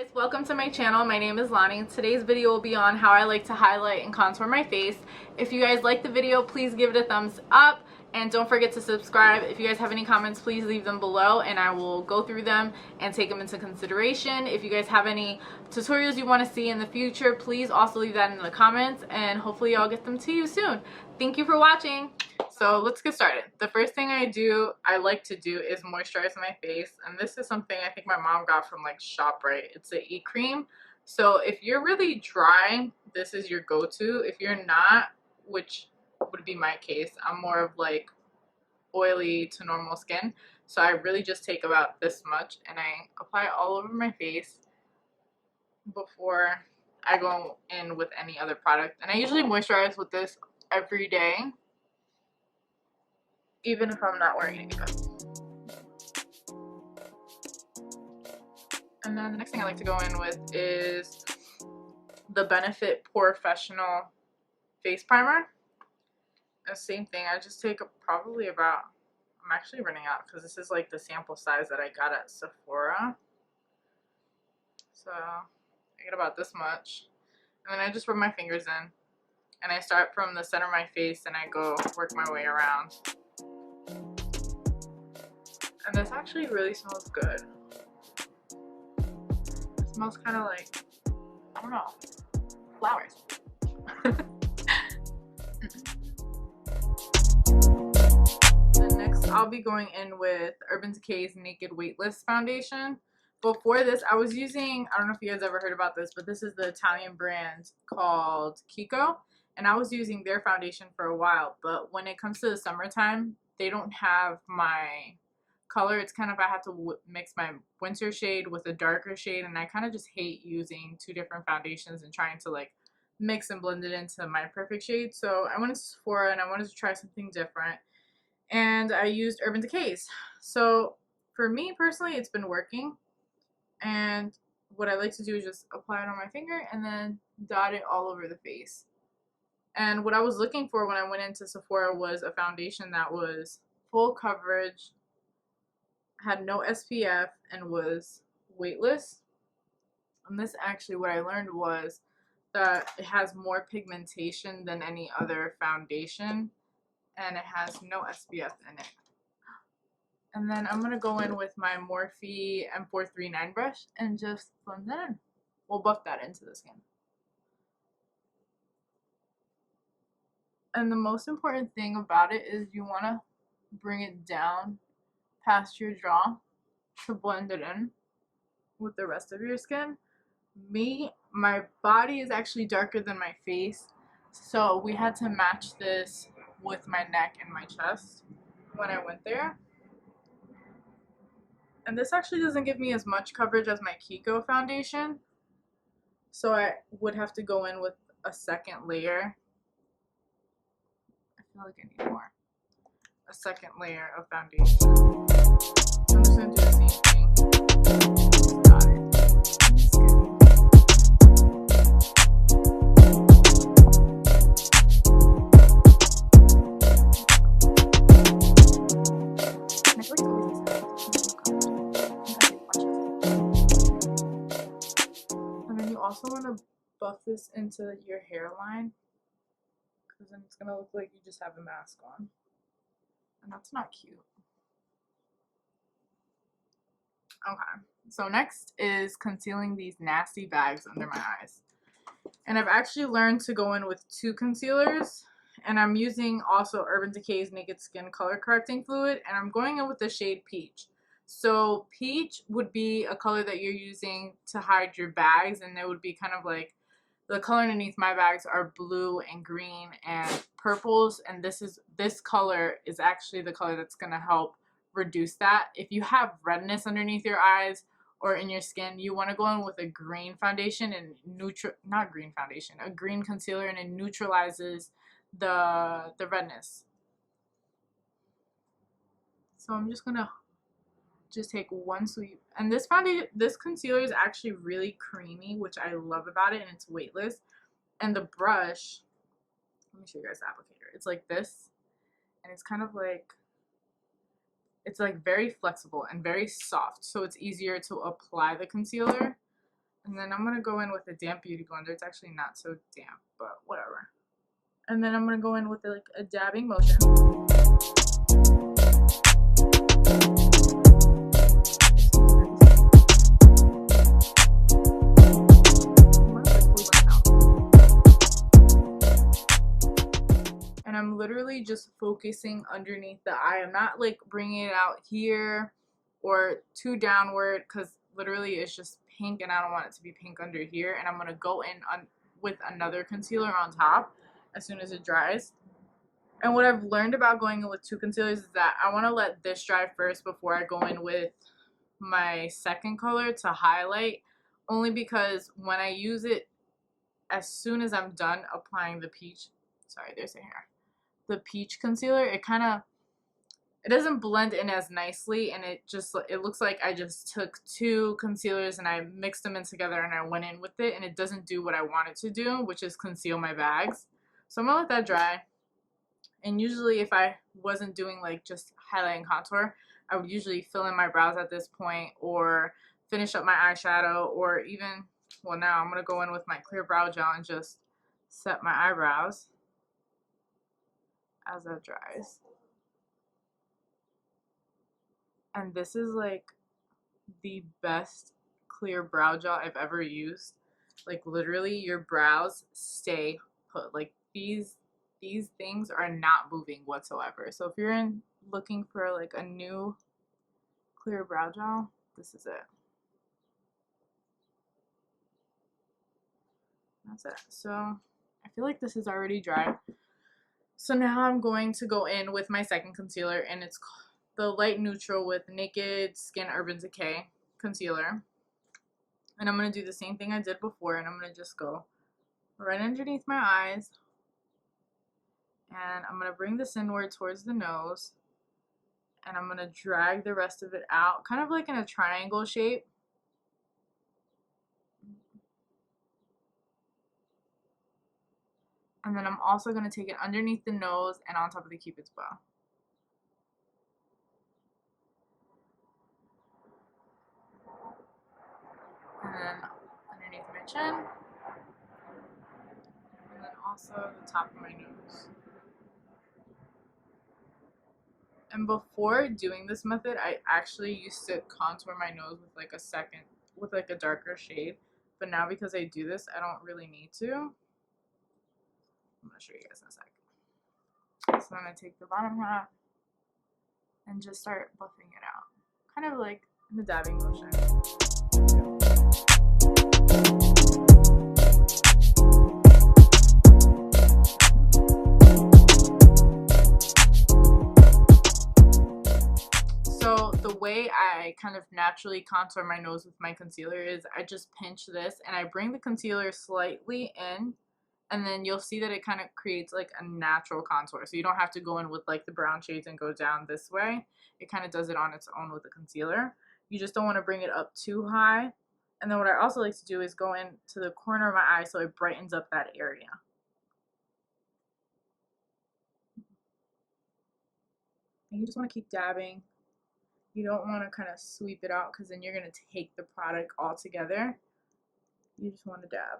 Guys, welcome to my channel. My name is Lani. Today's video will be on how I like to highlight and contour my face. If you guys like the video, please give it a thumbs up and don't forget to subscribe. If you guys have any comments, please leave them below and I will go through them and take them into consideration. If you guys have any tutorials you want to see in the future, please also leave that in the comments and hopefully I'll get them to you soon. Thank you for watching. So let's get started. The first thing I like to do is moisturize my face, and this is something I think my mom got from like Shoprite. It's a e-cream. So if you're really dry, this is your go-to. If you're not, which would be my case, I'm more of like oily to normal skin, so I really just take about this much and I apply it all over my face before I go in with any other product. And I usually moisturize with this every day, even if I'm not wearing any makeup. And then the next thing I like to go in with is the Benefit Porefessional face primer. The same thing, I just take probably about, I'm actually running out because this is like the sample size that I got at Sephora. So I get about this much. And then I just rub my fingers in. And I start from the center of my face and I go work my way around. And this actually really smells good. It smells kind of like, I don't know, flowers. Then next I'll be going in with Urban Decay's Naked Weightless foundation. Before this I was using, I don't know if you guys ever heard about this, but this is the Italian brand called Kiko. And I was using their foundation for a while, but when it comes to the summertime, they don't have my color. It's kind of, I have to mix my winter shade with a darker shade, and I kind of just hate using two different foundations and trying to like mix and blend it into my perfect shade. So I went to Sephora and I wanted to try something different, and I used Urban Decay's. So for me personally, it's been working, and what I like to do is just apply it on my finger and then dot it all over the face. And what I was looking for when I went into Sephora was a foundation that was full coverage, had no SPF, and was weightless. And this actually, what I learned was that it has more pigmentation than any other foundation, and it has no SPF in it. And then I'm going to go in with my Morphe M439 brush and just blend that in. We'll buff that into the skin. And the most important thing about it is you want to bring it down past your jaw to blend it in with the rest of your skin. My body is actually darker than my face, so we had to match this with my neck and my chest when I went there. And this actually doesn't give me as much coverage as my Kiko foundation, so I would have to go in with a second layer. I feel like I need more. A second layer of foundation. I'm just going to do the same thing. Got it. And then you also want to buff this into your hairline, because then it's going to look like you just have a mask on. And that's not cute. Okay, so next is concealing these nasty bags under my eyes. And I've actually learned to go in with two concealers. And I'm using also Urban Decay's Naked Skin Color Correcting Fluid. And I'm going in with the shade Peach. So Peach would be a color that you're using to hide your bags. And it would be kind of like, the color underneath my bags are blue and green and purples, and this color is actually the color that's going to help reduce that. If you have redness underneath your eyes or in your skin, you want to go in with a green foundation and a green concealer, and it neutralizes the redness. So I'm just going to take one sweep, and this concealer is actually really creamy, which I love about it, and it's weightless. And the brush, let me show you guys the applicator. It's like this, and it's kind of like, it's like very flexible and very soft, so it's easier to apply the concealer. And then I'm going to go in with a damp beauty blender. It's actually not so damp, but whatever. And then I'm going to go in with like a dabbing motion. And I'm literally just focusing underneath the eye. I'm not like bringing it out here or too downward, because literally it's just pink and I don't want it to be pink under here. And I'm going to go in with another concealer on top as soon as it dries. And what I've learned about going in with two concealers is that I want to let this dry first before I go in with my second color to highlight, only because when I use it, as soon as I'm done applying the peach, sorry, there's a hair, the peach concealer, it doesn't blend in as nicely, and it looks like I just took two concealers and I mixed them in together and I went in with it, and it doesn't do what I want it to do, which is conceal my bags. So I'm gonna let that dry. And usually if I wasn't doing like just highlight and contour, I would usually fill in my brows at this point, or finish up my eyeshadow, or even, well, now I'm gonna go in with my clear brow gel and just set my eyebrows as that dries. And this is like the best clear brow gel I've ever used. Like literally your brows stay put. Like these things are not moving whatsoever. So if you're looking for like a new clear brow gel, this is it. That's it. So I feel like this is already dry. So now I'm going to go in with my second concealer, and it's the light neutral with Naked Skin Urban Decay concealer. And I'm going to do the same thing I did before, and I'm going to just go right underneath my eyes. And I'm going to bring this inward towards the nose, and I'm going to drag the rest of it out, kind of like in a triangle shape. And then I'm also going to take it underneath the nose and on top of the Cupid's bow. And then underneath my chin. And then also the top of my nose. And before doing this method, I actually used to contour my nose with like a darker shade. But now because I do this, I don't really need to. I'm going to show you guys in a sec. So I'm going to take the bottom half and just start buffing it out. Kind of like in the dabbing motion. So the way I kind of naturally contour my nose with my concealer is I just pinch this and I bring the concealer slightly in. And then you'll see that it kind of creates like a natural contour. So you don't have to go in with like the brown shades and go down this way. It kind of does it on its own with the concealer. You just don't want to bring it up too high. And then what I also like to do is go in to the corner of my eye so it brightens up that area. And you just want to keep dabbing. You don't want to kind of sweep it out, because then you're going to take the product all together. You just want to dab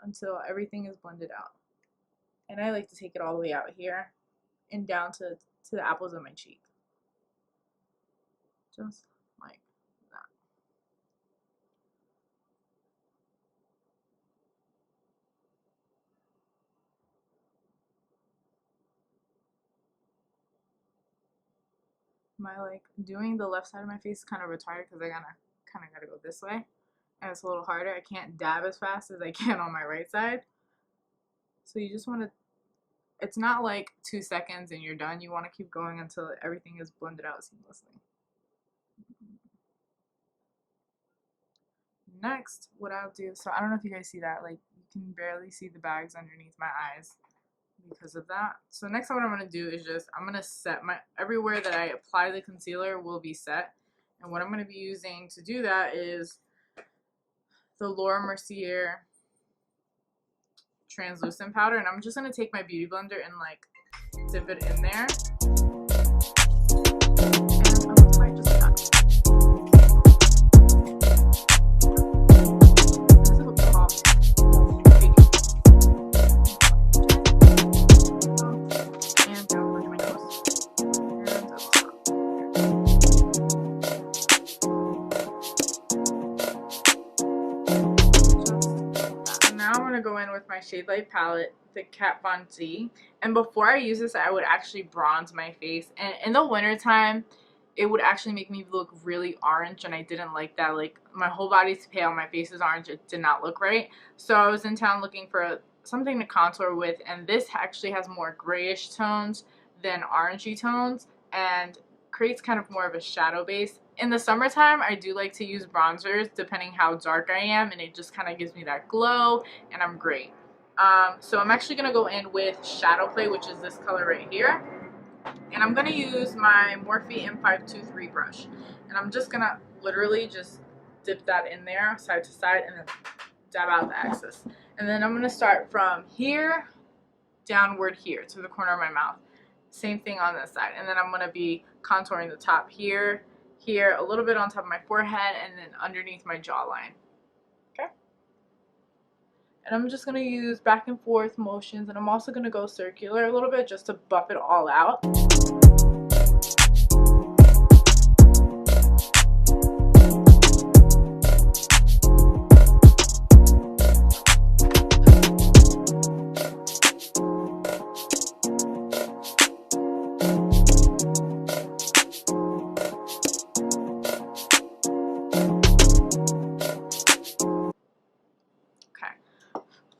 until everything is blended out. And I like to take it all the way out here and down to the apples of my cheek. Just like that. Doing the left side of my face is kind of retarded because I kind of gotta go this way. And it's a little harder. I can't dab as fast as I can on my right side. So you just want to, it's not like 2 seconds and you're done. You want to keep going until everything is blended out seamlessly. Next, what I'll do, so I don't know if you guys see that, like you can barely see the bags underneath my eyes because of that. So next what I'm going to do is I'm going to set everywhere that I apply the concealer will be set. And what I'm going to be using to do that is the Mercier translucent powder, and I'm just going to take my beauty blender and like dip it in there, and I'm going to apply just that. to go in with my Shade Light palette, the Kat Von D. And before I use this, I would actually bronze my face. And in the wintertime, it would actually make me look really orange, and I didn't like that. Like, my whole body's pale, my face is orange. It did not look right. So I was in town looking for something to contour with, and this actually has more grayish tones than orangey tones and creates kind of more of a shadow base. In the summertime, I do like to use bronzers depending how dark I am, and it just kind of gives me that glow, and I'm great. So I'm actually going to go in with Shadow Play, which is this color right here. And I'm going to use my Morphe M523 brush. And I'm just going to literally just dip that in there side to side and then dab out the excess. And then I'm going to start from here downward here to the corner of my mouth. Same thing on this side. And then I'm going to be contouring the top here, here, a little bit on top of my forehead, and then underneath my jawline. Okay? And I'm just going to use back and forth motions, and I'm also going to go circular a little bit just to buff it all out.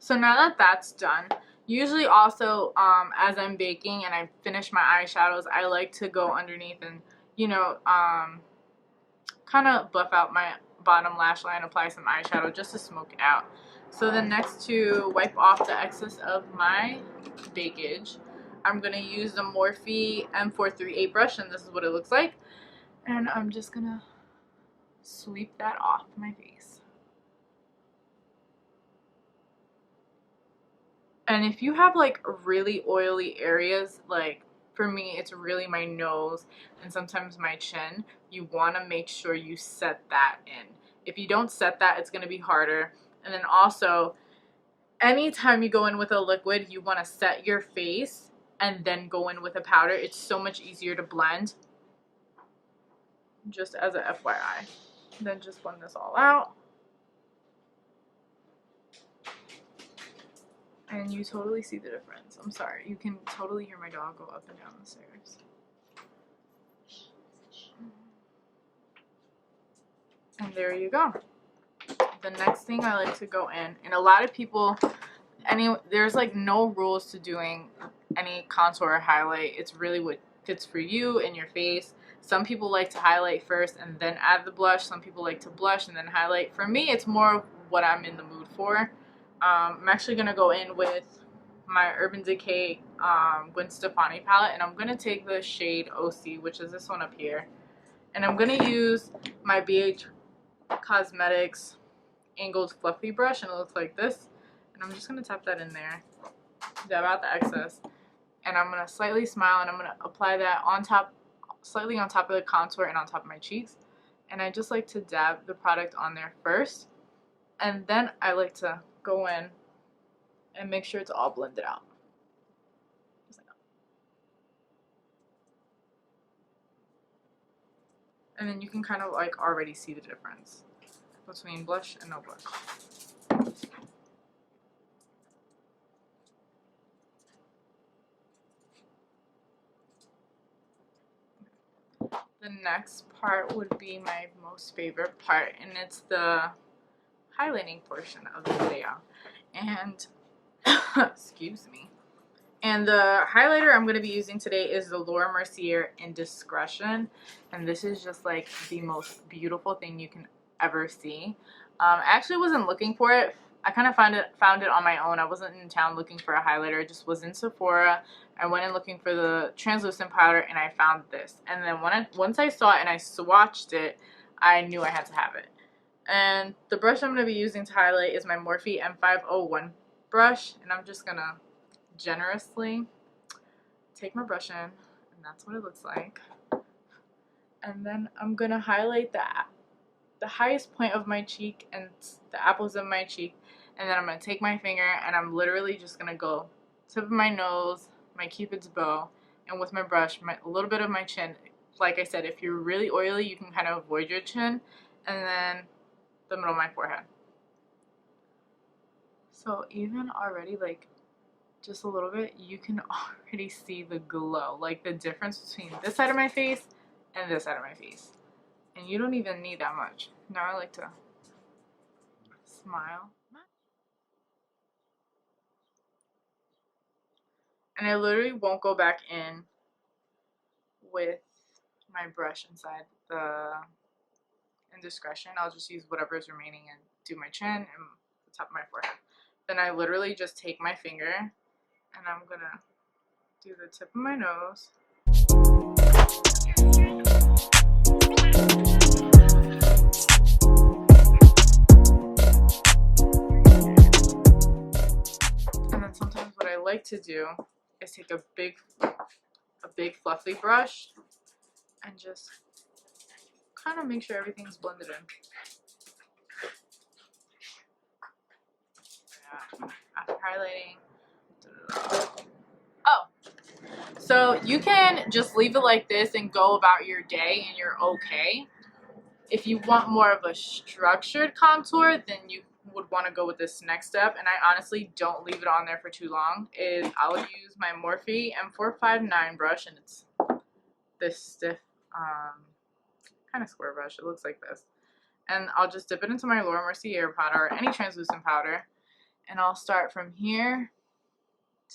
So now that that's done, usually also as I'm baking and I finish my eyeshadows, I like to go underneath and, you know, kind of buff out my bottom lash line, apply some eyeshadow just to smoke it out. So then next, to wipe off the excess of my bakage, I'm going to use the Morphe M438 brush, and this is what it looks like. And I'm just going to sweep that off my face. And if you have like really oily areas, like for me, it's really my nose and sometimes my chin, you want to make sure you set that in. If you don't set that, it's going to be harder. And then also, anytime you go in with a liquid, you want to set your face and then go in with a powder. It's so much easier to blend. Just as a FYI. Then just blend this all out. And you totally see the difference. I'm sorry. You can totally hear my dog go up and down the stairs. And there you go. The next thing I like to go in, and a lot of people, there's like no rules to doing any contour or highlight. It's really what fits for you and your face. Some people like to highlight first and then add the blush. Some people like to blush and then highlight. For me, it's more what I'm in the mood for. I'm actually going to go in with my Urban Decay Gwen Stefani palette, and I'm going to take the shade OC, which is this one up here, and I'm going to use my BH Cosmetics angled fluffy brush, and it looks like this, and I'm just going to tap that in there, dab out the excess, and I'm going to slightly smile, and I'm going to apply that on top, slightly on top of the contour and on top of my cheeks, and I just like to dab the product on there first, and then I like to go in and make sure it's all blended out. Just like that. And then you can kind of like already see the difference between blush and no blush. The next part would be my most favorite part, and it's the highlighting portion of the video. And excuse me. And the highlighter I'm going to be using today is the Mercier Indiscretion, and this is just like the most beautiful thing you can ever see. I actually wasn't looking for it. I kind of found it on my own. I wasn't in town looking for a highlighter. I just was in Sephora. I went in looking for the translucent powder, and I found this. And then once I saw it and I swatched it, I knew I had to have it. And the brush I'm going to be using to highlight is my Morphe M501 brush. And I'm just going to generously take my brush in. And that's what it looks like. And then I'm going to highlight the highest point of my cheek and the apples of my cheek. And then I'm going to take my finger and I'm literally just going to go tip of my nose, my cupid's bow, and with my brush, a little bit of my chin. Like I said, if you're really oily, you can kind of avoid your chin. And then the middle of my forehead. So So even already, like, just a little bit, you can already see the glow, like the difference between this side of my face and this side of my face. And you don't even need that much. Now I like to smile. And I literally won't go back in with my brush inside the Indiscretion. I'll just use whatever is remaining and do my chin and the top of my forehead. Then I literally just take my finger and I'm gonna do the tip of my nose. And then sometimes what I like to do is take a big fluffy brush and just kind of make sure everything's blended in. Yeah. After highlighting. Oh, so you can just leave it like this and go about your day and you're okay. If you want more of a structured contour, then you would want to go with this next step, and I honestly don't leave it on there for too long. I'll use my Morphe M459 brush, and it's this stiff kind of square brush. It looks like this, and I'll just dip it into my Mercier powder or any translucent powder, and I'll start from here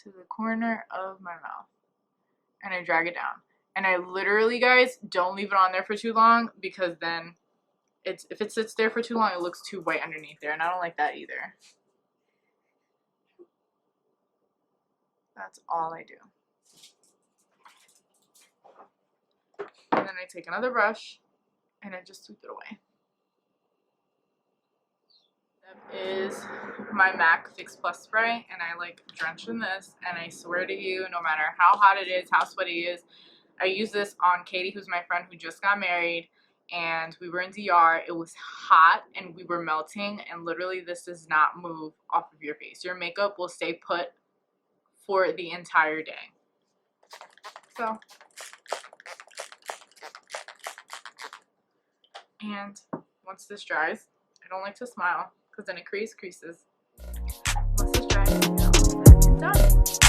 to the corner of my mouth, and I drag it down. And I literally, guys, don't leave it on there for too long, because then if it sits there for too long, it looks too white underneath there, and I don't like that either. That's all I do. And then I take another brush and I just sweep it away. That is my MAC Fix Plus spray, and I like drench in this, and I swear to you, no matter how hot it is, how sweaty it is, I use this on Katie, who's my friend who just got married, and we were in DR. It was hot and we were melting, and literally this does not move off of your face. Your makeup will stay put for the entire day. So, and once this dries, I don't like to smile because then it creates creases. Once this dries, it's done.